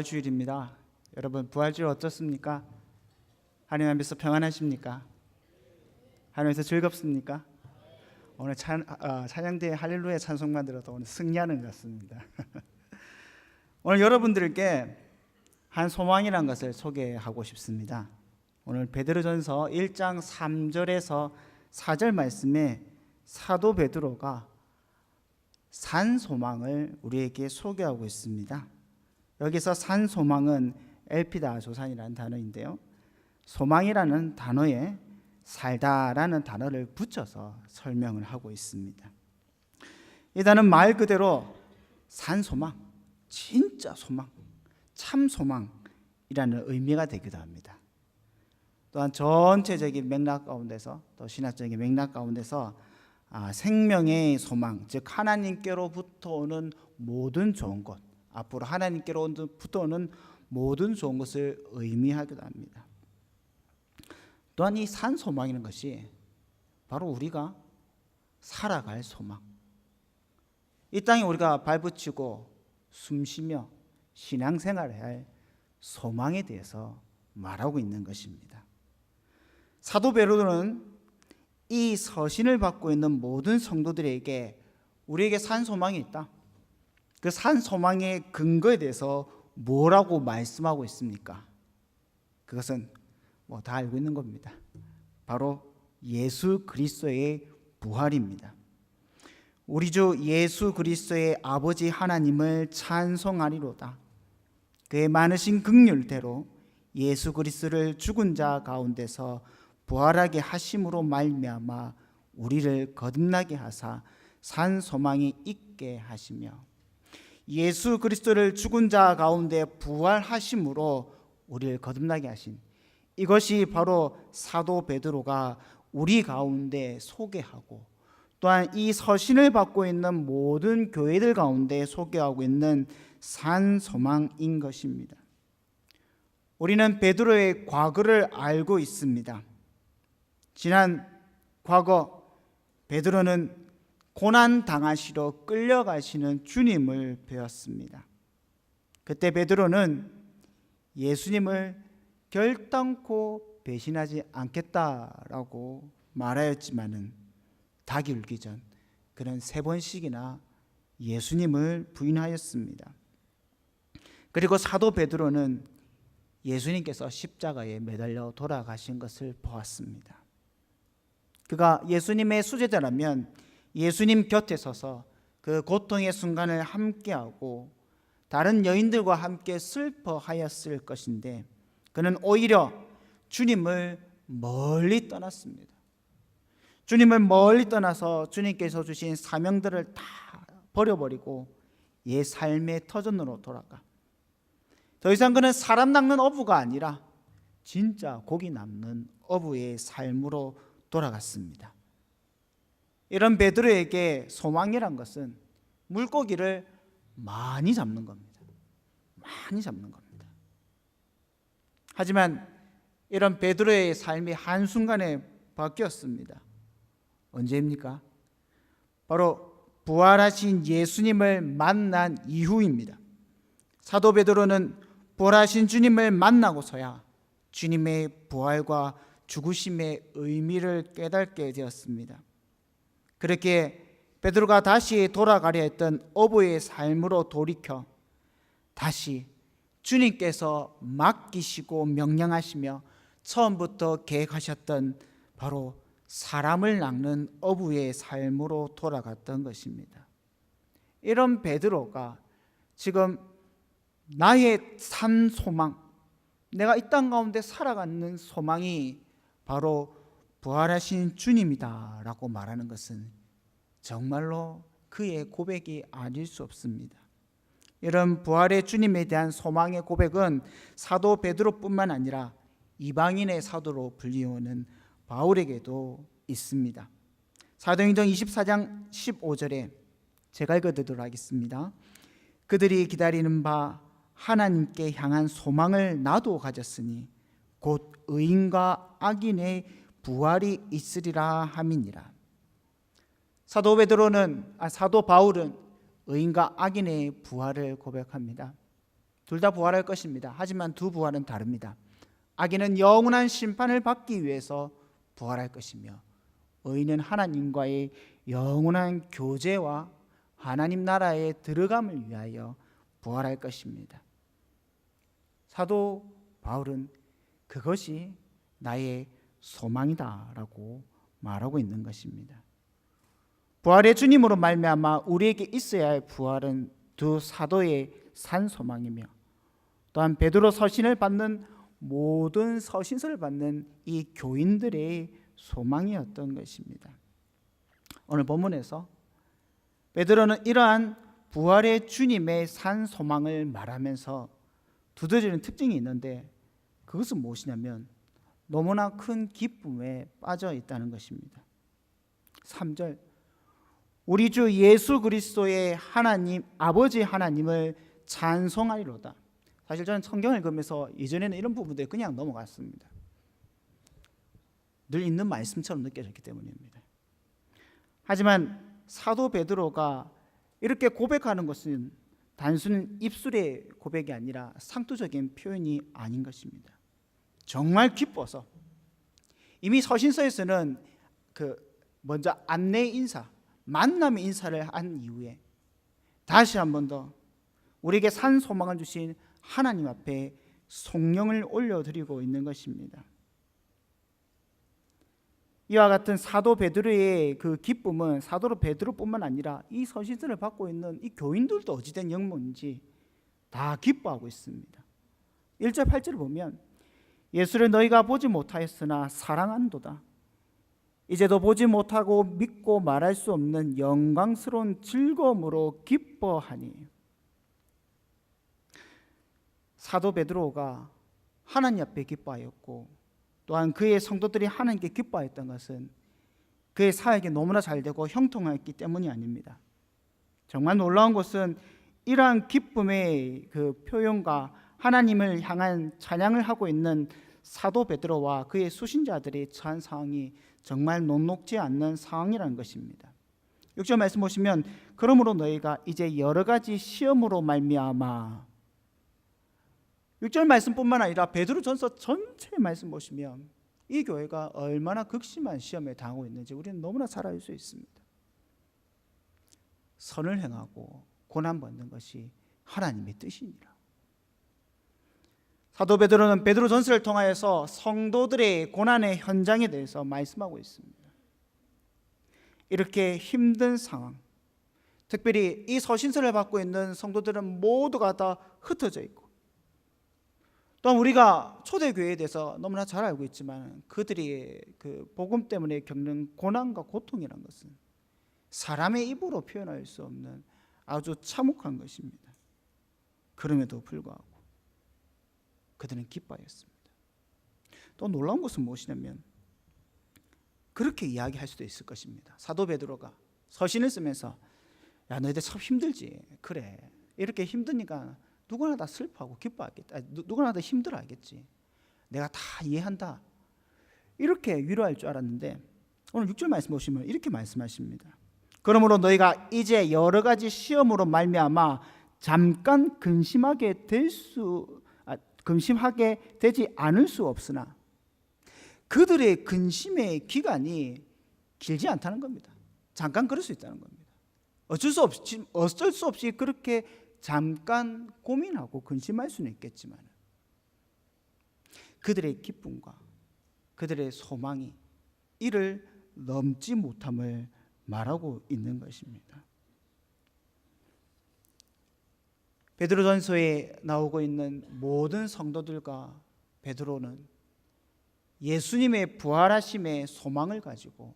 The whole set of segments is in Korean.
부활주일입니다. 여러분, 부활주일 어떻습니까? 하나님 앞에서 평안하십니까? 하나님께서 즐겁습니까? 오늘 찬양대에 할렐루야 찬송만 들어도 오늘 승리하는 것 같습니다. 오늘 여러분들께 한 소망이라는 것을 소개하고 싶습니다. 오늘 베드로전서 1장 3절에서 4절 말씀에 사도 베드로가 산 소망을 우리에게 소개하고 있습니다. 여기서 산 소망은 엘피다 조산이라는 단어인데요, 소망이라는 단어에 살다라는 단어를 붙여서 설명을 하고 있습니다. 이 단어는 말 그대로 산 소망, 진짜 소망, 참 소망이라는 의미가 되기도 합니다. 또한 전체적인 맥락 가운데서, 또 신학적인 맥락 가운데서 생명의 소망, 즉 하나님께로부터 오는 모든 좋은 것, 앞으로 하나님께로부터 오는 모든 좋은 것을 의미하기도 합니다. 또한 이 산 소망이라는 것이 바로 우리가 살아갈 소망, 이 땅에 우리가 발붙이고 숨쉬며 신앙생활을 할 소망에 대해서 말하고 있는 것입니다. 사도 베드로는 이 서신을 받고 있는 모든 성도들에게 우리에게 산 소망이 있다, 그 산 소망의 근거에 대해서 뭐라고 말씀하고 있습니까? 그것은 다 알고 있는 겁니다. 바로 예수 그리스도의 부활입니다. 우리 주 예수 그리스도의 아버지 하나님을 찬송하리로다. 그의 많으신 긍휼대로 예수 그리스도를 죽은 자 가운데서 부활하게 하심으로 말미암아 우리를 거듭나게 하사 산 소망이 있게 하시며, 예수 그리스도를 죽은 자 가운데 부활하심으로 우리를 거듭나게 하신, 이것이 바로 사도 베드로가 우리 가운데 소개하고, 또한 이 서신을 받고 있는 모든 교회들 가운데 소개하고 있는 산 소망인 것입니다. 우리는 베드로의 과거를 알고 있습니다. 지난 과거 베드로는 고난 당하시러 끌려가시는 주님을 배웠습니다. 그때 베드로는 예수님을 결단코 배신하지 않겠다라고 말하였지만은 닭이 울기 전 그는 3번씩이나 예수님을 부인하였습니다. 그리고 사도 베드로는 예수님께서 십자가에 매달려 돌아가신 것을 보았습니다. 그가 예수님의 수제자라면 예수님 곁에 서서 그 고통의 순간을 함께하고 다른 여인들과 함께 슬퍼하였을 것인데, 그는 오히려 주님을 멀리 떠났습니다. 주님을 멀리 떠나서 주님께서 주신 사명들을 다 버려버리고 옛 삶의 터전으로 돌아가, 더 이상 그는 사람 낚는 어부가 아니라 진짜 고기 낚는 어부의 삶으로 돌아갔습니다. 이런 베드로에게 소망이란 것은 물고기를 많이 잡는 겁니다. 많이 잡는 겁니다. 하지만 이런 베드로의 삶이 한순간에 바뀌었습니다. 언제입니까? 바로 부활하신 예수님을 만난 이후입니다. 사도 베드로는 부활하신 주님을 만나고서야 주님의 부활과 죽으심의 의미를 깨닫게 되었습니다. 그렇게 베드로가 다시 돌아가려 했던 어부의 삶으로 돌이켜 다시 주님께서 맡기시고 명령하시며 처음부터 계획하셨던 바로 사람을 낚는 어부의 삶으로 돌아갔던 것입니다. 이런 베드로가 지금 나의 산 소망, 내가 이 땅 가운데 살아가는 소망이 바로 부활하신 주님이다 라고 말하는 것은 정말로 그의 고백이 아닐 수 없습니다. 이런 부활의 주님에 대한 소망의 고백은 사도 베드로뿐만 아니라 이방인의 사도로 불리우는 바울에게도 있습니다. 사도행전 24장 15절에 제가 읽어드리도록 하겠습니다. 그들이 기다리는 바 하나님께 향한 소망을 나도 가졌으니 곧 의인과 악인의 부활이 있으리라 함이니라. 사도 바울은 의인과 악인의 부활을 고백합니다. 둘 다 부활할 것입니다. 하지만 두 부활은 다릅니다. 악인은 영원한 심판을 받기 위해서 부활할 것이며 의인은 하나님과의 영원한 교제와 하나님 나라에 들어감을 위하여 부활할 것입니다. 사도 바울은 그것이 나의 소망이다라고 말하고 있는 것입니다. 부활의 주님으로 말미암아 우리에게 있어야 할 부활은 두 사도의 산 소망이며 또한 베드로 서신을 받는 모든 서신서를 받는 이 교인들의 소망이었던 것입니다. 오늘 본문에서 베드로는 이러한 부활의 주님의 산 소망을 말하면서 두드리는 특징이 있는데 그것은 무엇이냐면 너무나 큰 기쁨에 빠져 있다는 것입니다. 3절 우리 주 예수 그리스도의 하나님 아버지 하나님을 찬송하리로다. 사실 저는 성경을 읽으면서 이전에는 이런 부분들이 그냥 넘어갔습니다. 늘 있는 말씀처럼 느껴졌기 때문입니다. 하지만 사도 베드로가 이렇게 고백하는 것은 단순한 입술의 고백이 아니라 상투적인 표현이 아닌 것입니다. 정말 기뻐서 이미 서신서에서는 먼저 안내 인사, 만남의 인사를 한 이후에 다시 한 번 더 우리에게 산 소망을 주신 하나님 앞에 송영을 올려드리고 있는 것입니다. 이와 같은 사도 베드로의 그 기쁨은 사도 베드로뿐만 아니라 이 서신서를 받고 있는 이 교인들도 어찌된 영문인지 다 기뻐하고 있습니다. 1절 8절을 보면 예수를 너희가 보지 못하였으나 사랑한도다. 이제도 보지 못하고 믿고 말할 수 없는 영광스러운 즐거움으로 기뻐하니. 사도 베드로가 하나님 앞에 기뻐하였고 또한 그의 성도들이 하나님께 기뻐했던 것은 그의 사역이 너무나 잘 되고 형통했기 때문이 아닙니다. 정말 놀라운 것은 이러한 기쁨의 그 표현과 하나님을 향한 찬양을 하고 있는 사도 베드로와 그의 수신자들이 처한 상황이 정말 녹록지 않는 상황이라는 것입니다. 6절 말씀 보시면 그러므로 너희가 이제 여러 가지 시험으로 말미암아 6절 말씀뿐만 아니라 베드로전서 전체의 말씀 보시면 이 교회가 얼마나 극심한 시험에 당하고 있는지 우리는 너무나 잘 알 수 있습니다. 선을 행하고 고난받는 것이 하나님의 뜻이니라. 사도 베드로는 베드로전서를 통하여서 성도들의 고난의 현장에 대해서 말씀하고 있습니다. 이렇게 힘든 상황, 특별히 이 서신서를 받고 있는 성도들은 모두가 다 흩어져 있고 또한 우리가 초대교회에 대해서 너무나 잘 알고 있지만 그들이 그 복음 때문에 겪는 고난과 고통이라는 것은 사람의 입으로 표현할 수 없는 아주 참혹한 것입니다. 그럼에도 불구하고 그들은 기뻐하였습니다. 또 놀라운 것은 무엇이냐면 그렇게 이야기할 수도 있을 것입니다. 사도 베드로가 서신을 쓰면서 야 너희들 참 힘들지. 그래 이렇게 힘드니까 누구나 다 슬퍼하고 기뻐하겠다. 누구나 다 힘들어하겠지. 내가 다 이해한다. 이렇게 위로할 줄 알았는데 오늘 6절 말씀 보시면 이렇게 말씀하십니다. 그러므로 너희가 이제 여러 가지 시험으로 말미암아 잠깐 근심하게 되지 않을 수 없으나 그들의 근심의 기간이 길지 않다는 겁니다. 잠깐 그럴 수 있다는 겁니다. 어쩔 수 없이 그렇게 잠깐 고민하고 근심할 수는 있겠지만 그들의 기쁨과 그들의 소망이 이를 넘지 못함을 말하고 있는 것입니다. 베드로전서에 나오고 있는 모든 성도들과 베드로는 예수님의 부활하심의 소망을 가지고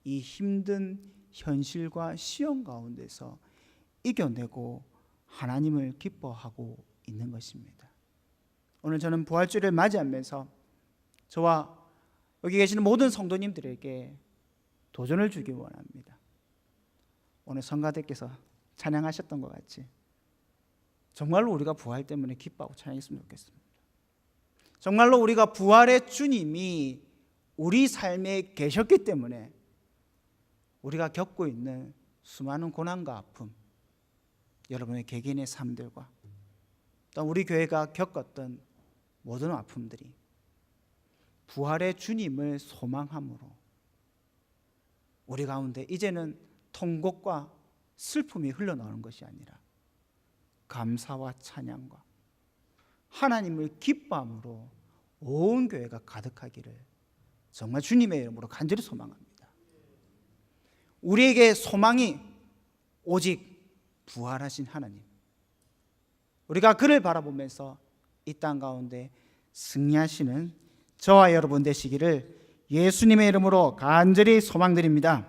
이 힘든 현실과 시험 가운데서 이겨내고 하나님을 기뻐하고 있는 것입니다. 오늘 저는 부활주일을 맞이하면서 저와 여기 계시는 모든 성도님들에게 도전을 주기 원합니다. 오늘 성가대께서 찬양하셨던 것 같이 정말로 우리가 부활 때문에 기뻐하고 찬양했으면 좋겠습니다. 정말로 우리가 부활의 주님이 우리 삶에 계셨기 때문에 우리가 겪고 있는 수많은 고난과 아픔, 여러분의 개개인의 삶들과 또 우리 교회가 겪었던 모든 아픔들이 부활의 주님을 소망함으로 우리 가운데 이제는 통곡과 슬픔이 흘러나오는 것이 아니라 감사와 찬양과 하나님을 기뻐함으로 온 교회가 가득하기를 정말 주님의 이름으로 간절히 소망합니다. 우리에게 소망이 오직 부활하신 하나님, 우리가 그를 바라보면서 이 땅 가운데 승리하시는 저와 여러분 되시기를 예수님의 이름으로 간절히 소망드립니다.